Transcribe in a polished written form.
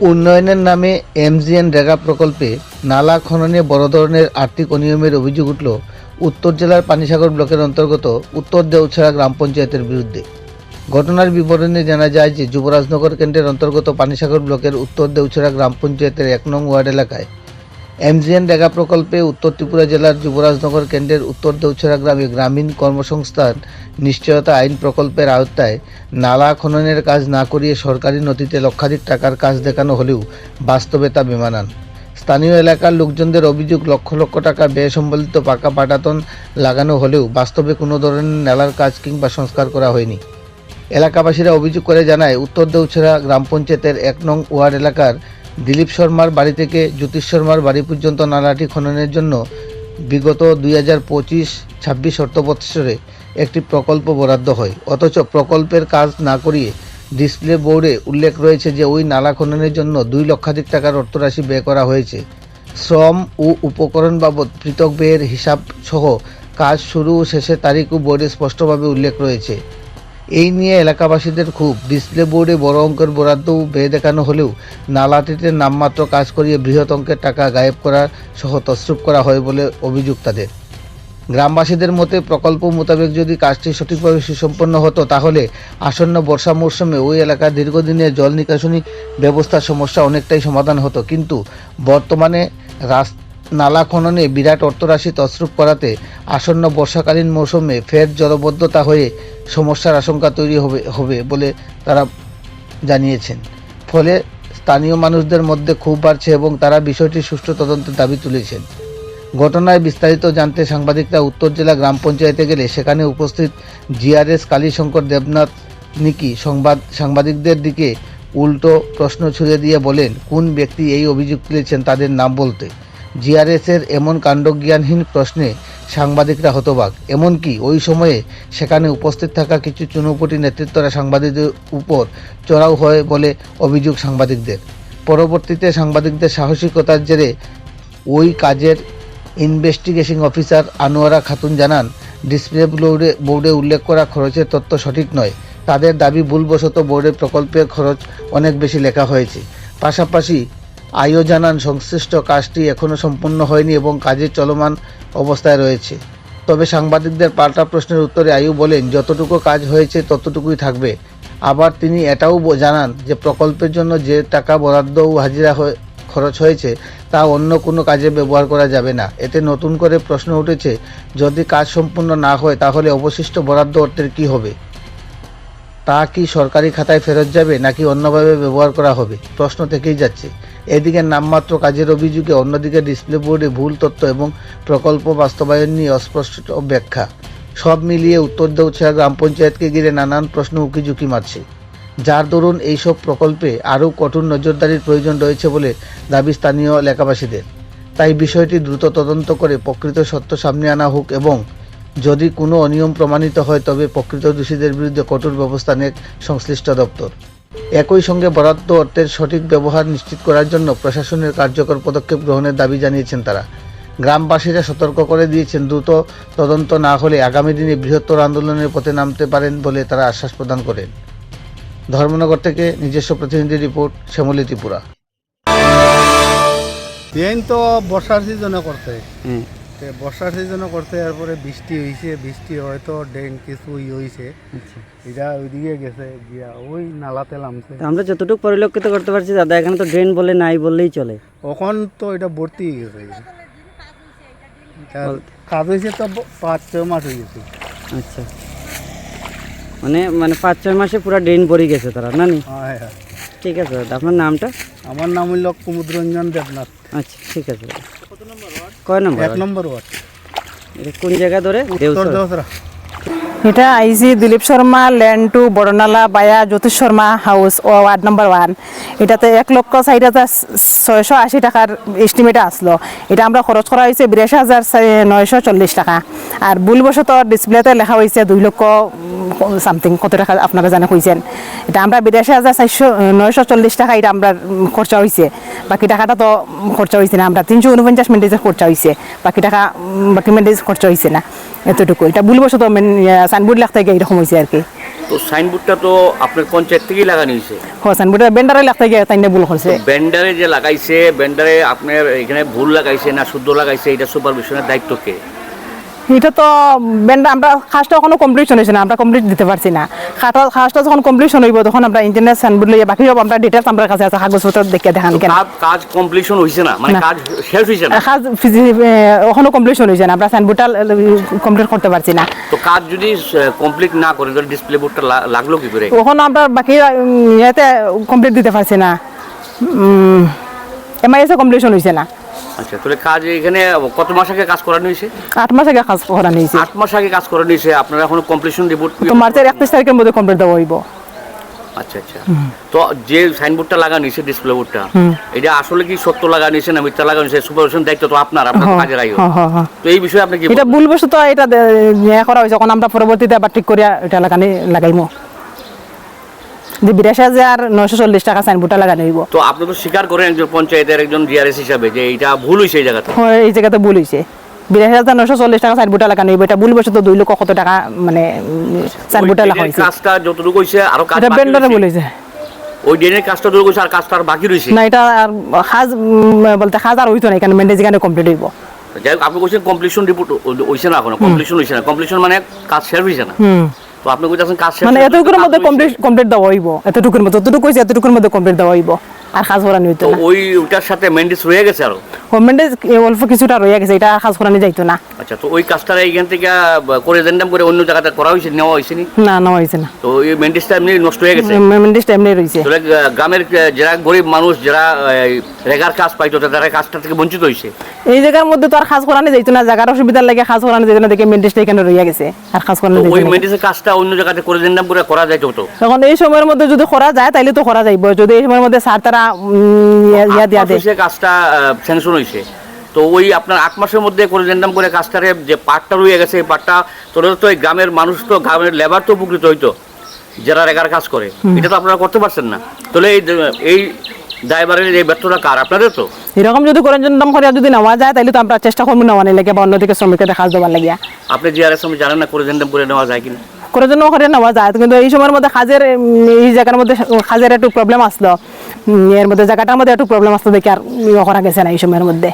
উন্নয়নের নামে এমজিএন রেগা প্রকল্পে নালা খননে বড় ধরনের আর্থিক অনিয়মের অভিযোগ উঠল উত্তর জেলার পানিসাগর ব্লকের অন্তর্গত উত্তর দেউছড়া গ্রাম পঞ্চায়েতের বিরুদ্ধে। ঘটনার বিবরণে জানা যায় যে যুবরাজনগর কেন্দ্রের অন্তর্গত পানিসাগর ব্লকের উত্তর দেউছড়া গ্রাম পঞ্চায়েতের ১ নং ওয়ার্ড এলাকায় এমজিএন রেগা প্রকল্পে উত্তর ত্রিপুরা জেলার যুবরাজনগর কেন্দ্রের উত্তর দেউছড়া গ্রামে গ্রামীণ কর্মসংস্থান নিশ্চয়তা আইন প্রকল্পের আওতায় নালা খননের কাজ না করিয়ে সরকারি নথিতে লক্ষাধিক টাকার কাজ দেখানো হলেও বাস্তবে তা বেমানান। স্থানীয় এলাকার লোকজনদের অভিযোগ, লক্ষ লক্ষ টাকা ব্যয় সম্বলিত পাকা পাটাতন লাগানো হলেও বাস্তবে কোনো ধরনের নালার কাজ কিংবা সংস্কার করা হয়নি। এলাকাবাসীরা অভিযোগ করে জানায়, উত্তর দেউছড়া গ্রাম পঞ্চায়েতের ১ নং ওয়ার্ড এলাকার দিলীপ শর্মার বাড়ি থেকে জ্যোতিষ শর্মার বাড়ি পর্যন্ত নালাটি খননের জন্য বিগত 2025-26 অর্থ বৎসরে একটি প্রকল্প বরাদ্দ হয়। অথচ প্রকল্পের কাজ না করিয়ে ডিসপ্লে বোর্ডে উল্লেখ রয়েছে যে ওই নালা খননের জন্য 2 লক্ষাধিক টাকার অর্থরাশি ব্যয় করা হয়েছে। শ্রম ও উপকরণ বাবদ পৃথক ব্যয়ের হিসাব সহ কাজ শুরু ও শেষের তারিখও বোর্ডে স্পষ্টভাবে উল্লেখ রয়েছে। এই নিয়ে এলাকাবাসীদের খুব। ডিসপ্লে বোর্ডে বড় অঙ্কের বরাদ্দ ও ব্যয় দেখানো হলেও নালাটিতে নামমাত্র কাজ করিয়ে বৃহৎ অঙ্কের টাকা গায়েব করা সহ তছরূপ করা হয় বলে অভিযোগ তাদের। গ্রামবাসীদের মতে, প্রকল্প মোতাবেক যদি কাজটি সঠিকভাবে সুসম্পন্ন হতো তাহলে আসন্ন বর্ষা মৌসুমে ওই এলাকার দীর্ঘদিনের জল নিকাশনী ব্যবস্থার সমস্যা অনেকটাই সমাধান হতো। কিন্তু বর্তমানে নালা খননে বিরাট অর্থরাশি তছরূপ করাতে আসন্ন বর্ষাকালীন মৌসুমে ফের জলবদ্ধতা হয়ে সমস্যার আশঙ্কা তৈরি হবে বলে তারা জানিয়েছেন। ফলে স্থানীয় মানুষদের মধ্যে ক্ষোভ বাড়ছে এবং তারা বিষয়টি সুষ্ঠু তদন্তের দাবি তুলেছেন। ঘটনায় বিস্তারিত জানতে সাংবাদিকরা উত্তর জেলা গ্রাম পঞ্চায়েতে গেলে সেখানে উপস্থিত জিআরএস কালীশঙ্কর দেবনাথ নিকি সাংবাদিকদের দিকে উল্টো প্রশ্ন ছুড়ে দিয়ে বলেন, কোন ব্যক্তি এই অভিযোগ তুলেছেন তাদের নাম বলতে। জিআরএসের এমন কাণ্ডজ্ঞানহীন প্রশ্নে সাংবাদিকরা হতবাক। এমনকি ওই সময়ে সেখানে উপস্থিত থাকা কিছু চুনোপুটি নেতৃত্বরা সাংবাদিকদের উপর চড়াও হয় বলে অভিযোগ সাংবাদিকদের। পরবর্তীতে সাংবাদিকদের সাহসিকতার জেরে ওই কাজের ইনভেস্টিগেশন অফিসার আনোয়ারা খাতুন জানান, ডিসপ্লে বোর্ডে উল্লেখ করা খরচের তথ্য সঠিক নয়। তাদের দাবি, ভুলবশত বোর্ডের প্রকল্পের খরচ অনেক বেশি লেখা হয়েছে। পাশাপাশি আইও জানান, সংশ্লিষ্ট কাজটি এখনও সম্পূর্ণ হয়নি এবং কাজের চলমান অবস্থায় রয়েছে। তবে সাংবাদিকদের পাল্টা প্রশ্নের উত্তরে আইও বলেন, যতটুকু কাজ হয়েছে ততটুকুই থাকবে। আবার তিনি এটাও জানান যে প্রকল্পের জন্য যে টাকা বরাদ্দ ও হাজিরা খরচ হয়েছে তা অন্য কোনো কাজে ব্যবহার করা যাবে না। এতে নতুন করে প্রশ্ন উঠেছে, যদি কাজ সম্পূর্ণ না হয় তাহলে অবশিষ্ট বরাদ্দ অর্থের কী হবে? তা কি সরকারি খাতায় ফেরত যাবে নাকি অন্যভাবে ব্যবহার করা হবে? প্রশ্ন থেকেই যাচ্ছে। এদিকে নামমাত্র কাজের অভিযোগে অন্যদিকে ডিসপ্লে বোর্ডে ভুল তথ্য এবং প্রকল্প বাস্তবায়ন নিয়ে অস্পষ্ট ব্যাখ্যা, সব মিলিয়ে উত্তর দেউছড়া গ্রাম পঞ্চায়েতকে ঘিরে নানান প্রশ্ন উকিঝুঁকি মারছে, যার দরুন এইসব প্রকল্পে আরও কঠোর নজরদারির প্রয়োজন রয়েছে বলে দাবি স্থানীয় এলাকাবাসীদের। তাই বিষয়টি দ্রুত তদন্ত করে প্রকৃত সত্য সামনে আনা হোক এবং যদি কোনো অনিয়ম প্রমাণিত হয় তবে প্রকৃত দোষীদের বিরুদ্ধে কঠোর ব্যবস্থা নেয় সংশ্লিষ্ট দপ্তর। একই সঙ্গে বরাদ্দ অর্থের সঠিক ব্যবহার নিশ্চিত করার জন্য প্রশাসনের কার্যকর পদক্ষেপ গ্রহণের দাবি জানিয়েছেন তারা। গ্রামবাসীরা সতর্ক করে দিয়েছেন, দ্রুত তদন্ত না হলে আগামী দিনে বৃহত্তর আন্দোলনের পথে নামতে পারেন বলে তারা আশ্বাস প্রদান করেন। ধর্মনগর থেকে নিজস্ব প্রতিনিধি রিপোর্ট, শ্যামলী ত্রিপুরা। ড্রেন তো বর্ষার সিজনে করতে, বর্ষার সিজনে করতে, তারপরে বৃষ্টি হয়েছে, বৃষ্টি হয়তো ড্রেন কিছু হয়েছে, এটা ওইদিকে গেছে গিয়া ওই নালাতে নামছে। আমরা যতটুকু পরিলক্ষিত করতে পারছি দাদা, এখানে তো ড্রেন বলে নাই বললেই চলে। এখন তো এটা ভর্তি হয়ে গেছে, কাজ হয়েছে তো 5-6 মাস হয়ে গেছে। আচ্ছা, মানে 5-6 মাসে পুরো ড্রেন ভরে গেছে তারা, না নি? হ্যাঁ হ্যাঁ, ঠিক আছে দাদা, আপনার নামটা? আমার নাম হইল কুমুদরঞ্জন দেবনাথ। আচ্ছা, ঠিক আছে। কয় নম্বর? 1 নম্বর ওয়ার্ড। এটা কোন জায়গা ধরে? দেউছড়া। এটা আইসি দিলীপ শর্মা ল্যান্ড টু বড়নালা বায়া জ্যোতিষ শর্মা হাউস ও ওয়ার্ড নম্বর 1। এটাতে 1,60,680 টাকার এস্টিমেট আসলো। এটা আমরা খরচ করা হয়েছে 82,940 টাকা। আর ভুলবশত ডিসপ্লেতে লেখা হয়েছে 2 লক্ষ সামথিং, কত টাকা আপনারা জানে কইছেন। এটা আমরা 82,940 টাকা এটা আমরা খরচা হয়েছে। বাকি টাকাটা তো খরচা হয়েছে না, আমরা 349 মেন্টেজের খরচা হয়েছে, বাকি টাকা বাকি মেন্টেজ খরচা হয়েছে না, এতটুকু। এটা ভুলবশত সাইনবোর্ড লেখতে গিয়ে এরকম হয়েছে আর কি। তো সাইনবোর্ডটা তো আপনার পঞ্চায়েত থেকেই লাগানো হয়েছে। হোসেন বুটা বেন্ডারে লাগতে গিয়ে তাই ভুল করছে ব্যান্ডারে যে লাগাইছে, ব্যান্ডারে আপনার এখানে ভুল লাগাইছে না শুদ্ধ লাগাইছে, এটা সুপারভিশনের দায়িত্ব কে? এটা তো বেন্ডা আমরা কাজটা এখনো কমপ্লিশন হয়েছে না, আমরা কমপ্লিট দিতে পারছি না। কাজটা যখন কমপ্লিশন হইব তখন আমরা ইন্টারনেট সাইনবোর্ড লইয়া বাকি সব আমরা ডিটেলস আমার কাছে আছে, কাগজপত্র দেখে দেখান কেন কাজ কমপ্লিশন হয়েছে না, মানে না। কাজ শেষ হয়েছে না। কাজ এখনো কমপ্লিশন হয়েছে না, আমরা সাইনবোর্ডটা কমপ্লিট করতে পারছি না। তো কাজ যদি কমপ্লিট না করে তাহলে ডিসপ্লে বোর্ডটা লাগলো কি করে? ওখানে আমরা বাকি ইয়েতে কমপ্লিট দিতে পারছি না, এমআইএসে কমপ্লিশন হয়েছে না। আচ্ছা, তাহলে কাজ এখানে কত মাস আগে কাজ করানো হয়েছে? 8 মাস আগে কাজ করা নিয়েছে, 8 মাস আগে কাজ করানো হয়েছে, আপনারা এখনো কমপ্লিশন রিপোর্ট? তো মার্চের 31 তারিখের মধ্যে কমপ্লিট দেওয়া হইব। আচ্ছা আচ্ছা, তো যে সাইনবোর্ডটা লাগানো হয়েছে ডিসপ্লে বোর্ডটা, এটা আসলে কি সত্য লাগানো হয়েছে না মিথ্যা লাগানো হয়েছে? সুপারভিশন দায়িত্ব তো আপনার কাজের আইও। তো এই বিষয়ে আপনি কি এটা ভুলবশত এটা ইয়ে করা হয়েছে, এখন আমরা পরবর্তীতে আবার ঠিক করিয়া এটা লাগাইমো যে 82,940 টাকা সাইনবোর্ডটা লাগানো হইব। তো আপনি তো স্বীকার করেন একজন পঞ্চায়েতের একজন ডিআরএস হিসাবে যে এটা ভুল হয়েছে এই জায়গাতে? এই জায়গাতে ভুল হয়েছে, 82,940 টাকা সাইনবোর্ডটা লাগানো হইব। এটা ভুলবশত 2 লক্ষ কত টাকা মানে সাইনবোর্ডটা লাগা হয়েছে। কাজটা যতটুকু হয়েছে আরো কাজ এটা বাকি বেন্ডারে রয়েছে। ভুল হয়েছে ওই ড্রেনের কাজটা যতটুকু হয়েছে আর কাজটা আর বাকি রয়েছে না, এটা আর কাজ বলতে কাজ আর হইতো না, এখানে মেন্টেজ এখানে কমপ্লিট হইব। যাই হোক, আপনি বলছেন কমপ্লিশন রিপোর্ট হয়েছে না, এখনো কমপ্লিশন হয়েছে না। কমপ্লিশন মানে কাজ শেষ হয়েছে না। তো আপনি কইতাছেন কাজ শেষ মানে হয়েছে, এতটুকুর কাজ মধ্যে হয়েছে। কমপ্লিট দেওয়া হইব, এতটুকুর মধ্যে যতটুকু হয়েছে এতটুকুর মধ্যে কমপ্লিট দেওয়া হইব, আর কাজ করানো হইতো তো না। ওইটার সাথে মেন্ডিস রয়ে গেছে আরো? মেন্টেজ অল্প কিছুটা রয়ে গেছে, এটা কাজ করানো যাইতো না। আচ্ছা, তো ওই কাজটা এইখান থেকে করে দেন্ডাম করে অন্য জায়গাতে করা হয়েছে, নেওয়া হয়েছে নি? না, নেওয়া হয়েছে না, তো এই মেন্ডিসটা এমনি নষ্ট হয়ে গেছে। মেন্টেজটা এমনি রয়েছে। তাহলে গ্রামের যারা গরিব মানুষ, যারা রেগার কাজ পাইতো, তারা কাজটা থেকে বঞ্চিত হয়েছে। এই জায়গার মধ্যে তো আর কাজ করানো যাইতো না, জায়গার অসুবিধার লাগে কাজ করানো যাইতো না, দেখে মেন্টেজটা এখানে রয়ে গেছে, আর কাজ করানো তো যাইতো ওই না। মেন্ডিসের কাজটা অন্য জায়গাতে করে দেন্ডাম করে করা যায় তো? তখন এই সময়ের মধ্যে যদি করা যায় তাইলে তো করা যাইব, যদি এই সময়ের মধ্যে স্যার তারা ইয়া দিয়া দেয়। কাজটা স্যাংশন হয়েছে, তো ওই আপনার 8 মাসের মধ্যে করে দেন্ডাম করে কাজটারে যে পার্টটা রয়ে গেছে, এই পার্টটা তোরা তো এই গ্রামের মানুষ, তো গ্রামের লেবার তো উপকৃত হইতো যারা রেগার কাজ করে, এটা তো আপনারা করতে পারছেন না। তাহলে এই ড্রাইভারের এই ব্যর্থতা কার? আপনাদের তো। এরকম যদি করে জন্য করে যদি নেওয়া যায় তাহলে তো আমরা চেষ্টা করবো নেওয়ার লাগে বা অন্যদিকে শ্রমিকদের কাজ দেওয়ার লাগিয়া। আপনি জিআরএস আমি জানেন না করে দেন্ডাম করে নেওয়া যায় কিনা? করে জন্য করে নেওয়া যায়, কিন্তু এই সময়ের মধ্যে কাজের এই জায়গার মধ্যে কাজের একটু প্রবলেম আসলো, এর মধ্যে জায়গাটার মধ্যে একটু প্রবলেম আসলো দেখে আর করা গেছে না এই সময়ের মধ্যে।